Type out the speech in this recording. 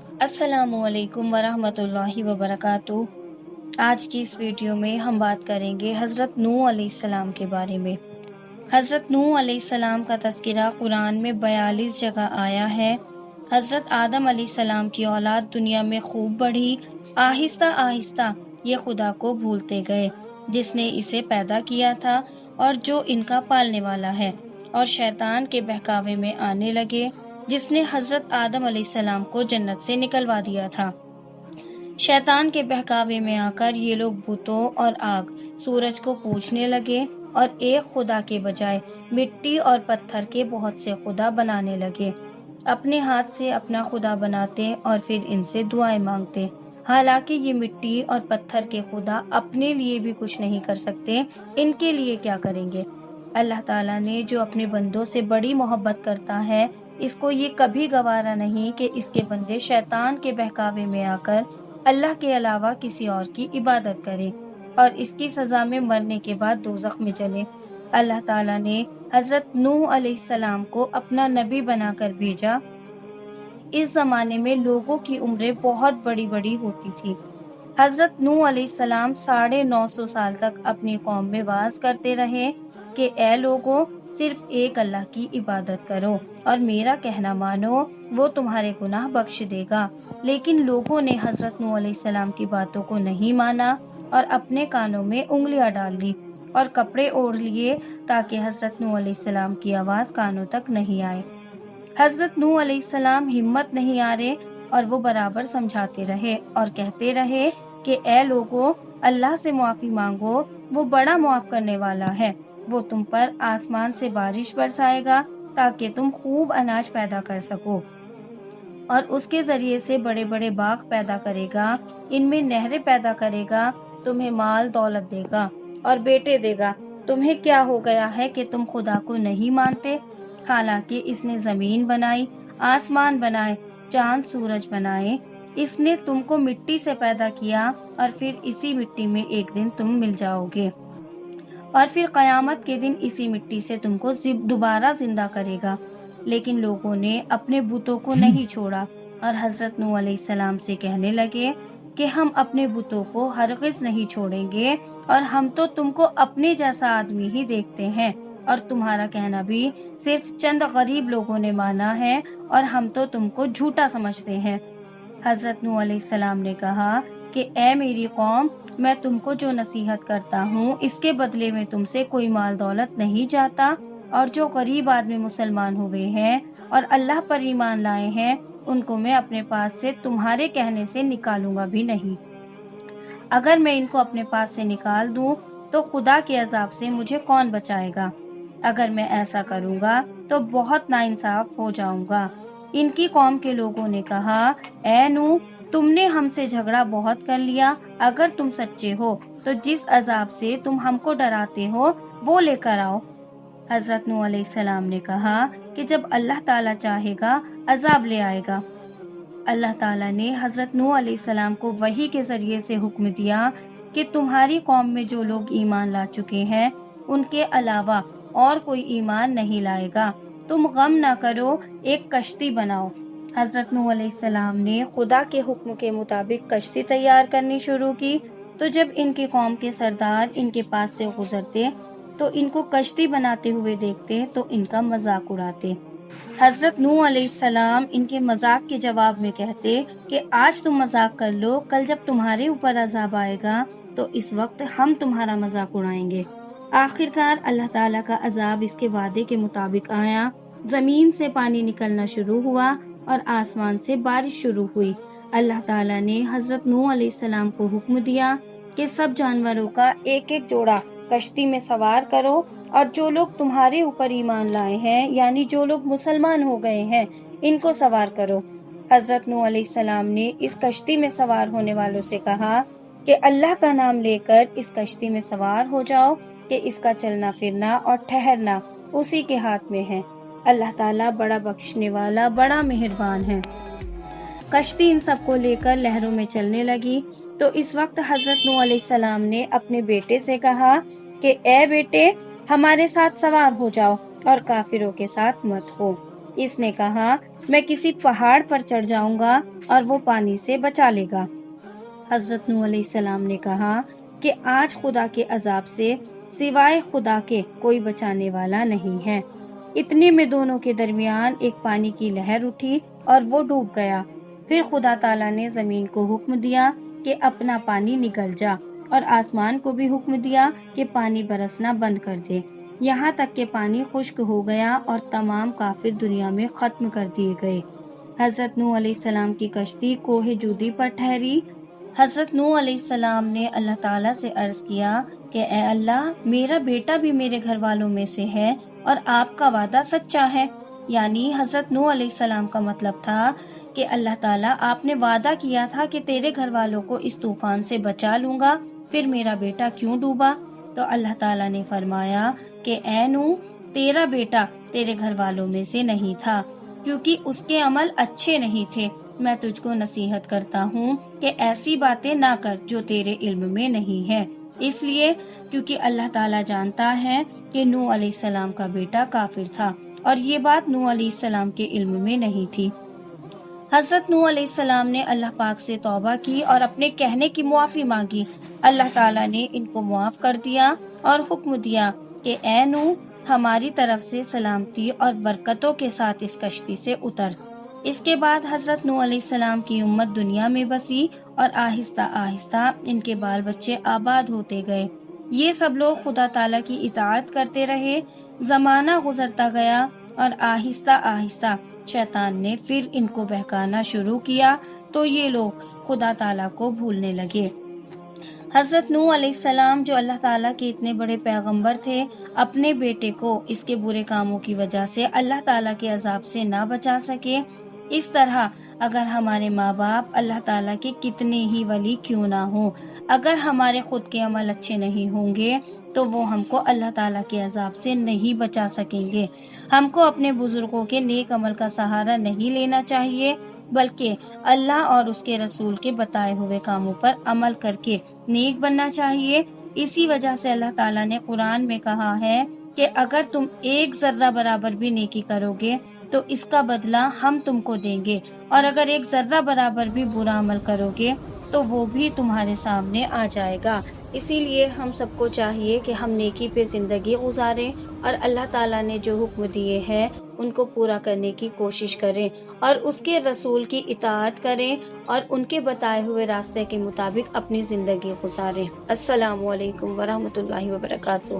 السلام علیکم ورحمۃ اللہ وبرکاتہ۔ آج کی اس ویڈیو میں ہم بات کریں گے حضرت نوح علیہ السلام کے بارے میں۔ حضرت نوح علیہ السلام کا تذکرہ قرآن میں 42 جگہ آیا ہے۔ حضرت آدم علیہ السلام کی اولاد دنیا میں خوب بڑھی، آہستہ آہستہ یہ خدا کو بھولتے گئے جس نے اسے پیدا کیا تھا اور جو ان کا پالنے والا ہے، اور شیطان کے بہکاوے میں آنے لگے جس نے حضرت آدم علیہ السلام کو جنت سے نکلوا دیا تھا۔ شیطان کے بہکاوے میں آ کر یہ لوگ بتوں اور آگ، سورج کو پوجنے لگے اور ایک خدا کے بجائے مٹی اور پتھر کے بہت سے خدا بنانے لگے۔ اپنے ہاتھ سے اپنا خدا بناتے اور پھر ان سے دعائیں مانگتے، حالانکہ یہ مٹی اور پتھر کے خدا اپنے لیے بھی کچھ نہیں کر سکتے، ان کے لیے کیا کریں گے؟ اللہ تعالیٰ نے جو اپنے بندوں سے بڑی محبت کرتا ہے، اس کو یہ کبھی گوارا نہیں کہ اس کے بندے شیطان کے بہکاوے میں آ کر اللہ کے علاوہ کسی اور کی عبادت کریں اور اس کی سزا میں مرنے کے بعد دوزخ میں جلیں۔ اللہ تعالیٰ نے حضرت نوح علیہ السلام کو اپنا نبی بنا کر بھیجا۔ اس زمانے میں لوگوں کی عمریں بہت بڑی بڑی ہوتی تھی۔ حضرت نوح علیہ السلام 950 سال تک اپنی قوم میں وعظ کرتے رہے کہ اے لوگوں، صرف ایک اللہ کی عبادت کرو اور میرا کہنا مانو، وہ تمہارے گناہ بخش دے گا۔ لیکن لوگوں نے حضرت نوح علیہ السلام کی باتوں کو نہیں مانا اور اپنے کانوں میں انگلیاں ڈال لی اور کپڑے اوڑھ لیے تاکہ حضرت نوح علیہ السلام کی آواز کانوں تک نہیں آئے۔ حضرت نوح علیہ السلام ہمت نہیں ہارے اور وہ برابر سمجھاتے رہے اور کہتے رہے کہ اے لوگوں، اللہ سے معافی مانگو، وہ بڑا معاف کرنے والا ہے۔ وہ تم پر آسمان سے بارش برسائے گا تاکہ تم خوب اناج پیدا کر سکو، اور اس کے ذریعے سے بڑے بڑے باغ پیدا کرے گا، ان میں نہریں پیدا کرے گا، تمہیں مال دولت دے گا اور بیٹے دے گا۔ تمہیں کیا ہو گیا ہے کہ تم خدا کو نہیں مانتے؟ حالانکہ اس نے زمین بنائی، آسمان بنائے، چاند سورج بنائے۔ اس نے تم کو مٹی سے پیدا کیا اور پھر اسی مٹی میں ایک دن تم مل جاؤ گے، اور پھر قیامت کے دن اسی مٹی سے تم کو دوبارہ زندہ کرے گا۔ لیکن لوگوں نے اپنے بتوں کو نہیں چھوڑا اور حضرت نوح علیہ السلام سے کہنے لگے کہ ہم اپنے بتوں کو ہرگز نہیں چھوڑیں گے، اور ہم تو تم کو اپنے جیسا آدمی ہی دیکھتے ہیں، اور تمہارا کہنا بھی صرف چند غریب لوگوں نے مانا ہے، اور ہم تو تم کو جھوٹا سمجھتے ہیں۔ حضرت نوح علیہ السلام نے کہا کہ اے میری قوم، میں تم کو جو نصیحت کرتا ہوں اس کے بدلے میں تم سے کوئی مال دولت نہیں چاہتا، اور جو غریب آدمی مسلمان ہوئے ہیں اور اللہ پر ایمان لائے ہیں، ان کو میں اپنے پاس سے تمہارے کہنے سے نکالوں گا بھی نہیں۔ اگر میں ان کو اپنے پاس سے نکال دوں تو خدا کے عذاب سے مجھے کون بچائے گا؟ اگر میں ایسا کروں گا تو بہت ناانصاف ہو جاؤں گا۔ ان کی قوم کے لوگوں نے کہا، اے نوح، تم نے ہم سے جھگڑا بہت کر لیا، اگر تم سچے ہو تو جس عذاب سے تم ہم کو ڈراتے ہو وہ لے کر آؤ۔ حضرت نوح علیہ السلام نے کہا کہ جب اللہ تعالیٰ چاہے گا عذاب لے آئے گا۔ اللہ تعالیٰ نے حضرت نوح علیہ السلام کو وحی کے ذریعے سے حکم دیا کہ تمہاری قوم میں جو لوگ ایمان لا چکے ہیں ان کے علاوہ اور کوئی ایمان نہیں لائے گا۔ تم غم نہ کرو، ایک کشتی بناؤ۔ حضرت نوح علیہ السلام نے خدا کے حکم کے مطابق کشتی تیار کرنی شروع کی، تو جب ان کی قوم کے سردار ان کے پاس سے گزرتے تو ان کو کشتی بناتے ہوئے دیکھتے تو ان کا مذاق اڑاتے۔ حضرت نوح علیہ السلام ان کے مذاق کے جواب میں کہتے کہ آج تم مذاق کر لو، کل جب تمہارے اوپر عذاب آئے گا تو اس وقت ہم تمہارا مذاق اڑائیں گے۔ آخرکار اللہ تعالیٰ کا عذاب اس کے وعدے کے مطابق آیا، زمین سے پانی نکلنا شروع ہوا اور آسمان سے بارش شروع ہوئی۔ اللہ تعالیٰ نے حضرت نوح علیہ السلام کو حکم دیا کہ سب جانوروں کا ایک ایک جوڑا کشتی میں سوار کرو، اور جو لوگ تمہارے اوپر ایمان لائے ہیں، یعنی جو لوگ مسلمان ہو گئے ہیں، ان کو سوار کرو۔ حضرت نوح علیہ السلام نے اس کشتی میں سوار ہونے والوں سے کہا کہ اللہ کا نام لے کر اس کشتی میں سوار ہو جاؤ کہ اس کا چلنا پھرنا اور ٹھہرنا اسی کے ہاتھ میں ہے۔ اللہ تعالیٰ بڑا بخشنے والا، بڑا مہربان ہے۔ کشتی ان سب کو لے کر لہروں میں چلنے لگی، تو اس وقت حضرت نوح علیہ السلام نے اپنے بیٹے سے کہا کہ اے بیٹے، ہمارے ساتھ سوار ہو جاؤ اور کافروں کے ساتھ مت ہو۔ اس نے کہا میں کسی پہاڑ پر چڑھ جاؤں گا اور وہ پانی سے بچا لے گا۔ حضرت نوح علیہ السلام نے کہا کہ آج خدا کے عذاب سے سوائے خدا کے کوئی بچانے والا نہیں ہے۔ اتنے میں دونوں کے درمیان ایک پانی کی لہر اٹھی اور وہ ڈوب گیا۔ پھر خدا تعالیٰ نے زمین کو حکم دیا کہ اپنا پانی نگل جا، اور آسمان کو بھی حکم دیا کہ پانی برسنا بند کر دے، یہاں تک کہ پانی خشک ہو گیا اور تمام کافر دنیا میں ختم کر دیے گئے۔ حضرت نوح علیہ السلام کی کشتی کوہ جودی پر ٹھہری۔ حضرت نوح علیہ السلام نے اللہ تعالیٰ سے عرض کیا کہ اے اللہ، میرا بیٹا بھی میرے گھر والوں میں سے ہے اور آپ کا وعدہ سچا ہے۔ یعنی حضرت نوح علیہ السلام کا مطلب تھا کہ اللہ تعالیٰ، آپ نے وعدہ کیا تھا کہ تیرے گھر والوں کو اس طوفان سے بچا لوں گا، پھر میرا بیٹا کیوں ڈوبا؟ تو اللہ تعالیٰ نے فرمایا کہ اے نوح، تیرا بیٹا تیرے گھر والوں میں سے نہیں تھا، کیونکہ اس کے عمل اچھے نہیں تھے۔ میں تجھ کو نصیحت کرتا ہوں کہ ایسی باتیں نہ کر جو تیرے علم میں نہیں ہے، اس لیے کیونکہ اللہ تعالیٰ جانتا ہے کہ نوح علیہ السلام کا بیٹا کافر تھا اور یہ بات نوح علیہ السلام کے علم میں نہیں تھی۔ حضرت نوح علیہ السلام نے اللہ پاک سے توبہ کی اور اپنے کہنے کی معافی مانگی۔ اللہ تعالیٰ نے ان کو معاف کر دیا اور حکم دیا کہ اے نوح، ہماری طرف سے سلامتی اور برکتوں کے ساتھ اس کشتی سے اتر۔ اس کے بعد حضرت نوح علیہ السلام کی امت دنیا میں بسی اور آہستہ آہستہ ان کے بال بچے آباد ہوتے گئے۔ یہ سب لوگ خدا تعالیٰ کی اطاعت کرتے رہے۔ زمانہ گزرتا گیا اور آہستہ آہستہ شیطان نے پھر ان کو بہکانا شروع کیا تو یہ لوگ خدا تعالیٰ کو بھولنے لگے۔ حضرت نوح علیہ السلام جو اللہ تعالیٰ کے اتنے بڑے پیغمبر تھے، اپنے بیٹے کو اس کے برے کاموں کی وجہ سے اللہ تعالیٰ کے عذاب سے نہ بچا سکے۔ اس طرح اگر ہمارے ماں باپ اللہ تعالیٰ کے کتنے ہی ولی کیوں نہ ہوں، اگر ہمارے خود کے عمل اچھے نہیں ہوں گے تو وہ ہم کو اللہ تعالیٰ کے عذاب سے نہیں بچا سکیں گے۔ ہم کو اپنے بزرگوں کے نیک عمل کا سہارا نہیں لینا چاہیے، بلکہ اللہ اور اس کے رسول کے بتائے ہوئے کاموں پر عمل کر کے نیک بننا چاہیے۔ اسی وجہ سے اللہ تعالیٰ نے قرآن میں کہا ہے کہ اگر تم ایک ذرہ برابر بھی نیکی کرو گے تو اس کا بدلہ ہم تم کو دیں گے، اور اگر ایک ذرہ برابر بھی برا عمل کرو گے تو وہ بھی تمہارے سامنے آ جائے گا۔ اسی لیے ہم سب کو چاہیے کہ ہم نیکی پہ زندگی گزاریں اور اللہ تعالیٰ نے جو حکم دیے ہیں ان کو پورا کرنے کی کوشش کریں اور اس کے رسول کی اطاعت کریں اور ان کے بتائے ہوئے راستے کے مطابق اپنی زندگی گزاریں۔ السلام علیکم ورحمۃ اللہ وبرکاتہ۔